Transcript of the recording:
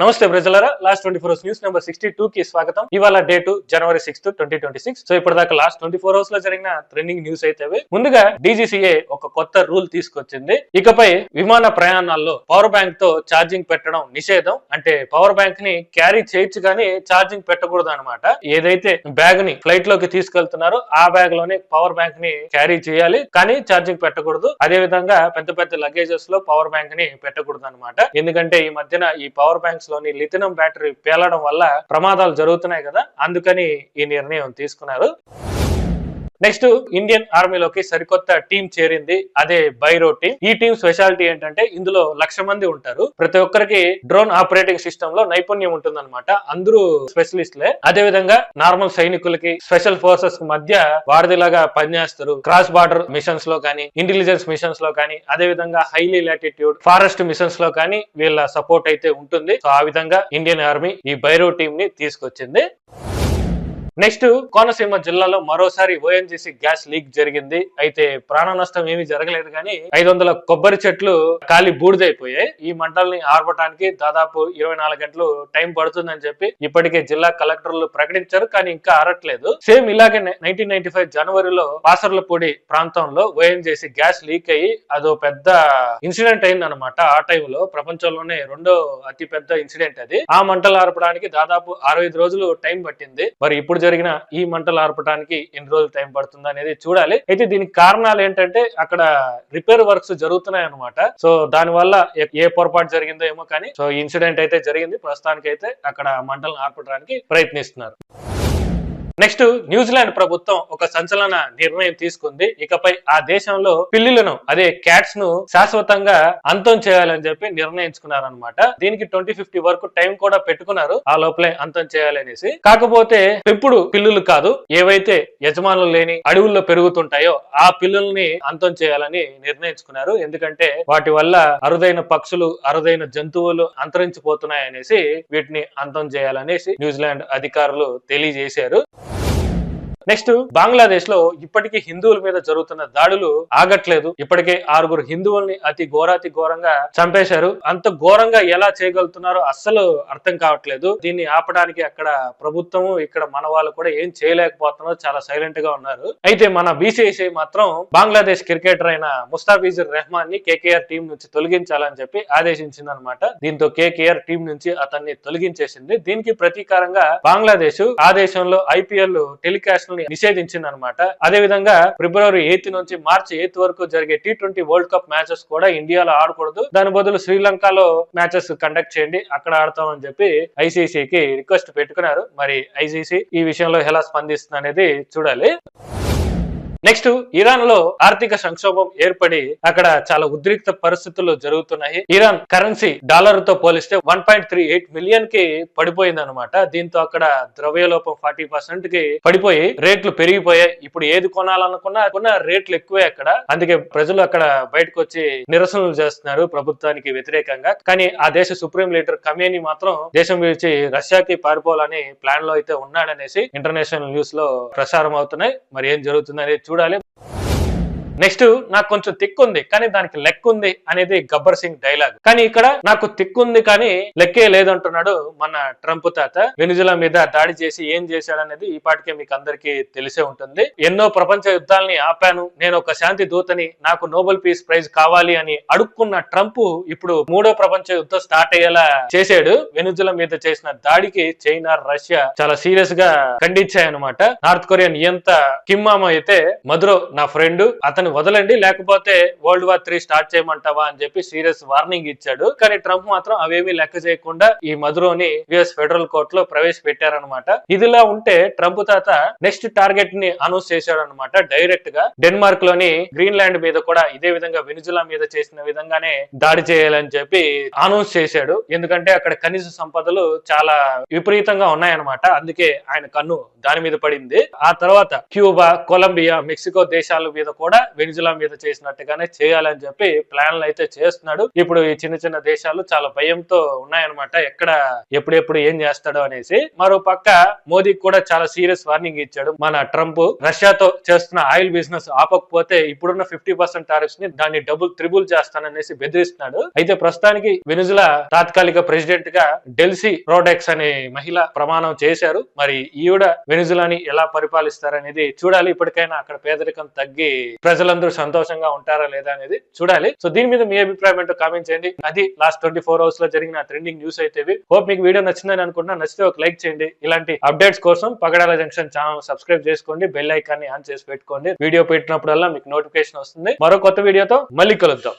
నమస్తే ప్రజలారా, last 24 hours news number 62 కి స్వాగతం. ఇవాళ డేట్ జనవరి 6, 2026. సో ఇప్పటిదాకా లాస్ట్ 24 అవర్స్ లో జరిగిన ట్రెండింగ్ న్యూస్ అయితే ముందుగా డీజీసీఏ ఒక కొత్త రూల్ తీసుకొచ్చింది. ఇకపై విమాన ప్రయాణాల్లో పవర్ బ్యాంక్ తో ఛార్జింగ్ పెట్టడం నిషేధం. అంటే పవర్ బ్యాంక్ ని క్యారీ చేయొచ్చు కానీ ఛార్జింగ్ పెట్టకూడదు అనమాట. ఏదైతే బ్యాగ్ ని ఫ్లైట్ లోకి తీసుకెళ్తున్నారో ఆ బ్యాగ్ లోనే పవర్ బ్యాంక్ ని క్యారీ చేయాలి, కానీ ఛార్జింగ్ పెట్టకూడదు. అదే విధంగా పెద్ద పెద్ద లగేజెస్ లో పవర్ బ్యాంక్ ని పెట్టకూడదు అనమాట. ఎందుకంటే ఈ మధ్యన ఈ పవర్ బ్యాంక్స్ లోని లిథియం బ్యాటరీ పేలడం వల్ల ప్రమాదాలు జరుగుతున్నాయి కదా, అందుకని ఈ నిర్ణయం తీసుకున్నారు. నెక్స్ట్, ఇండియన్ ఆర్మీలోకి సరికొత్త టీం చేరింది. అదే బైరో టీం. ఈ టీం స్పెషాలిటీ ఏంటంటే ఇందులో 1,00,000 మంది ఉంటారు. ప్రతి ఒక్కరికి డ్రోన్ ఆపరేటింగ్ సిస్టమ్ లో నైపుణ్యం ఉంటుందన్నమాట. అందరూ స్పెషలిస్ట్లే. అదే విధంగా నార్మల్ సైనికులకి స్పెషల్ ఫోర్సెస్ మధ్య వారధిలాగా పనిచేస్తారు. క్రాస్ బార్డర్ మిషన్స్ లో కానీ, ఇంటెలిజెన్స్ మిషన్స్ లో కానీ, అదే విధంగా హైలీ లాటిట్యూడ్ ఫారెస్ట్ మిషన్స్ లో కానీ వీళ్ళ సపోర్ట్ అయితే ఉంటుంది. సో ఆ విధంగా ఇండియన్ ఆర్మీ ఈ బైరో టీం ని తీసుకొచ్చింది. నెక్స్ట్, కోనసీమ జిల్లాలో మరోసారి ఓఎన్జీసీ గ్యాస్ లీక్ జరిగింది. అయితే ప్రాణ నష్టం ఏమీ జరగలేదు, కానీ 500 కొబ్బరి చెట్లు కాలి బూడిదైపోయాయి. ఈ మంటల్ని ఆర్పటానికి దాదాపు 24 గంటలు టైం పడుతుందని చెప్పి ఇప్పటికే జిల్లా కలెక్టర్లు ప్రకటించారు, కానీ ఇంకా ఆరట్లేదు. సేమ్ ఇలాగే 1995 జనవరిలో పాసర్లపూడి ప్రాంతంలో ఓఎన్జీసీ గ్యాస్ లీక్ అయ్యి అదో పెద్ద ఇన్సిడెంట్ అయింది అనమాట. ఆ టైంలో ప్రపంచంలోనే రెండో అతి పెద్ద ఇన్సిడెంట్ అది. ఆ మంటలు ఆర్పడానికి దాదాపు 65 రోజులు టైం పట్టింది. మరి ఇప్పుడు జరిగిన ఈ మంటలు ఆర్పడానికి ఎన్ని రోజులు టైం పడుతుంది అనేది చూడాలి. అయితే దీనికి కారణాలు ఏంటంటే అక్కడ రిపేర్ వర్క్స్ జరుగుతున్నాయి అనమాట. సో దాని వల్ల ఏ పొరపాటు జరిగిందో ఏమో, కానీ సో ఈ ఇన్సిడెంట్ అయితే జరిగింది. ప్రస్తుతానికి అయితే అక్కడ మంటలను ఆర్పడానికి ప్రయత్నిస్తున్నారు. నెక్స్ట్, న్యూజిలాండ్ ప్రభుత్వం ఒక సంచలన నిర్ణయం తీసుకుంది. ఇకపై ఆ దేశంలో పిల్లులను, అదే క్యాట్స్ ను శాశ్వతంగా అంతం చేయాలని చెప్పి నిర్ణయించుకున్నారనమాట. దీనికి 2050 వరకు టైం కూడా పెట్టుకున్నారు, ఆ లోపలే అంతం చేయాలనేసి. కాకపోతే పెంపుడు పిల్లులు కాదు, ఏవైతే యజమానులు లేని అడవుల్లో పెరుగుతుంటాయో ఆ పిల్లుల్ని అంతం చేయాలని నిర్ణయించుకున్నారు. ఎందుకంటే వాటి వల్ల అరుదైన పక్షులు, అరుదైన జంతువులు అంతరించిపోతున్నాయనేసి వీటిని అంతం చేయాలనేసి న్యూజిలాండ్ అధికారులు తెలియజేశారు. నెక్స్ట్, బంగ్లాదేశ్ లో ఇప్పటికీ హిందువుల మీద జరుగుతున్న దాడులు ఆగట్లేదు. ఇప్పటికే 6 హిందువుల్ని అతి ఘోరంగా చంపేశారు. అంత ఘోరంగా ఎలా చేయగలుగుతున్నారో అస్సలు అర్థం కావట్లేదు. దీన్ని ఆపడానికి అక్కడ ప్రభుత్వము, ఇక్కడ మన వాళ్ళు కూడా ఏం చేయలేకపోతున్నారు, చాలా సైలెంట్ గా ఉన్నారు. అయితే మన బీసీసీఐ మాత్రం బంగ్లాదేశ్ క్రికెటర్ అయిన ముస్తాఫిజుర్ రెహమాన్ ని కేకేఆర్ టీం నుంచి తొలగించాలని చెప్పి ఆదేశించింది అనమాట. దీంతో కేకేఆర్ టీం నుంచి అతన్ని తొలగించేసింది. దీనికి ప్రతీకారంగా బంగ్లాదేశ్ ఆ దేశంలో ఐపీఎల్ టెలికాస్ట్ నిషేధించింది అనమాట. అదే విధంగా ఫిబ్రవరి 8 నుంచి మార్చి 8 వరకు జరిగే T20 వరల్డ్ కప్ మ్యాచెస్ కూడా ఇండియాలో ఆడకూడదు, దాని బదులు శ్రీలంకలో మ్యాచెస్ కండక్ట్ చేయండి, అక్కడ ఆడతామని చెప్పి ఐసీసీకి రిక్వెస్ట్ పెట్టుకున్నారు. మరి ఐసీసీ ఈ విషయంలో ఎలా స్పందిస్తుంది అనేది చూడాలి. నెక్స్ట్, ఇరాన్ లో ఆర్థిక సంక్షోభం ఏర్పడి అక్కడ చాలా ఉద్రిక్త పరిస్థితులు జరుగుతున్నాయి. ఇరాన్ కరెన్సీ డాలర్ తో పోలిస్తే 1.38 మిలియన్ కి పడిపోయింది అనమాట. దీంతో అక్కడ ద్రవ్యలోపం 40% కి పడిపోయి రేట్లు పెరిగిపోయాయి. ఇప్పుడు ఏది కొనాలనుకున్నా రేట్లు ఎక్కువే అక్కడ. అందుకే ప్రజలు అక్కడ బయటకు వచ్చి నిరసనలు చేస్తున్నారు ప్రభుత్వానికి వ్యతిరేకంగా. కానీ ఆ దేశ సుప్రీం లీడర్ ఖమేనీ మాత్రం దేశం విడిచి రష్యాకి పారిపోవాలని ప్లాన్ లో అయితే ఉన్నాడనేసి ఇంటర్నేషనల్ న్యూస్ లో ప్రసారం అవుతున్నాయి. మరి ఏం జరుగుతుంది అనేది చూడాలి. నెక్స్ట్, నాకు కొంచెం తిక్కుంది కానీ దానికి లెక్క ఉంది అనేది గబ్బర్ సింగ్ డైలాగ్. కానీ ఇక్కడ నాకు తిక్కుంది కానీ లెక్కే లేదంటున్నాడు మన ట్రంప్ తాత. వెనిజులా మీద దాడి చేసి ఏం చేశాడనేది ఈ పాటికే మీకు అందరికీ తెలిసే ఉంటుంది. ఎన్నో ప్రపంచ యుద్ధాలని ఆపాను, నేను ఒక శాంతి దూతని, నాకు నోబెల్ పీస్ ప్రైజ్ కావాలి అని అడుక్కున్న ట్రంప్ ఇప్పుడు 3వ ప్రపంచ యుద్ధం స్టార్ట్ అయ్యేలా చేశాడు. వెనిజులా మీద చేసిన దాడికి చైనా, రష్యా చాలా సీరియస్ గా ఖండించాయన్నమాట. నార్త్ కొరియా నియంత కిమ్ మామ అయితే మధురో నా ఫ్రెండ్, అతను వదలండి లేకపోతే వరల్డ్ వార్ 3 స్టార్ట్ చేయమంటావా అని చెప్పి సీరియస్ వార్నింగ్ ఇచ్చాడు. కానీ ట్రంప్ మాత్రం అవేమీ లెక్క చేయకుండా ఈ మధురోని యుఎస్ ఫెడరల్ కోర్ట్ లో ప్రవేశపెట్టారనమాట. ఇదిలా ఉంటే ట్రంప్ తాత నెక్స్ట్ టార్గెట్ ని అనౌన్స్ చేశాడు అనమాట. డైరెక్ట్ గా డెన్మార్క్ లోని గ్రీన్లాండ్ మీద కూడా ఇదే విధంగా వెనిజులా మీద చేసిన విధంగానే దాడి చేయాలని చెప్పి అనౌన్స్ చేశాడు. ఎందుకంటే అక్కడ ఖనిజ సంపదలు చాలా విపరీతంగా ఉన్నాయన్నమాట. అందుకే ఆయన కన్ను దాని మీద పడింది. ఆ తర్వాత క్యూబా, కొలంబియా, మెక్సికో దేశాల మీద కూడా వెనిజులా మీద చేసినట్టుగానే చేయాలని చెప్పి ప్లాన్లు అయితే చేస్తున్నాడు. ఇప్పుడు ఈ చిన్న చిన్న దేశాలు చాలా భయంతో ఉన్నాయన్నమాట, ఎక్కడ ఎప్పుడెప్పుడు ఏం చేస్తాడో అనేసి. మరో పక్క మోదీకి కూడా చాలా సీరియస్ వార్నింగ్ ఇచ్చాడు మన ట్రంప్. రష్యాతో చేస్తున్న ఆయిల్ బిజినెస్ ఆపకపోతే ఇప్పుడున్న 50% టారిఫ్స్ ని దాన్ని డబుల్ త్రిబుల్ చేస్తాననేసి బెదిరిస్తున్నాడు. అయితే ప్రస్తుతానికి వెనిజులా తాత్కాలిక ప్రెసిడెంట్ గా డెల్సీ రోడెక్స్ అనే మహిళ ప్రమాణం చేశారు. మరి ఈవిడ వెనిజులాని ఎలా పరిపాలిస్తారనేది చూడాలి. ఇప్పటికైనా అక్కడ పేదరికం తగ్గి ప్రజలందరూ సంతోషంగా ఉంటారా లేదా అనేది చూడాలి. సో దీని మీద మీ అభిప్రాయం ఏంటో కామెంట్ చేయండి. అది లాస్ట్ 24 అవర్స్ లో జరిగిన ట్రెండింగ్ న్యూస్ అయితే. హోప్ మీకు వీడియో నచ్చిందని అనుకుంటున్నా. నచ్చితే ఒక లైక్ చేయండి. ఇలాంటి అప్డేట్స్ కోసం పగడాల జంక్షన్ ఛానల్ సబ్స్క్రైబ్ చేసుకోండి, బెల్ ఐకాన్ ని ఆన్ చేసి పెట్టుకోండి. వీడియో పెట్టినప్పుడల్లా మీకు నోటిఫికేషన్ వస్తుంది. మరో కొత్త వీడియోతో మళ్ళీ కలుద్దాం.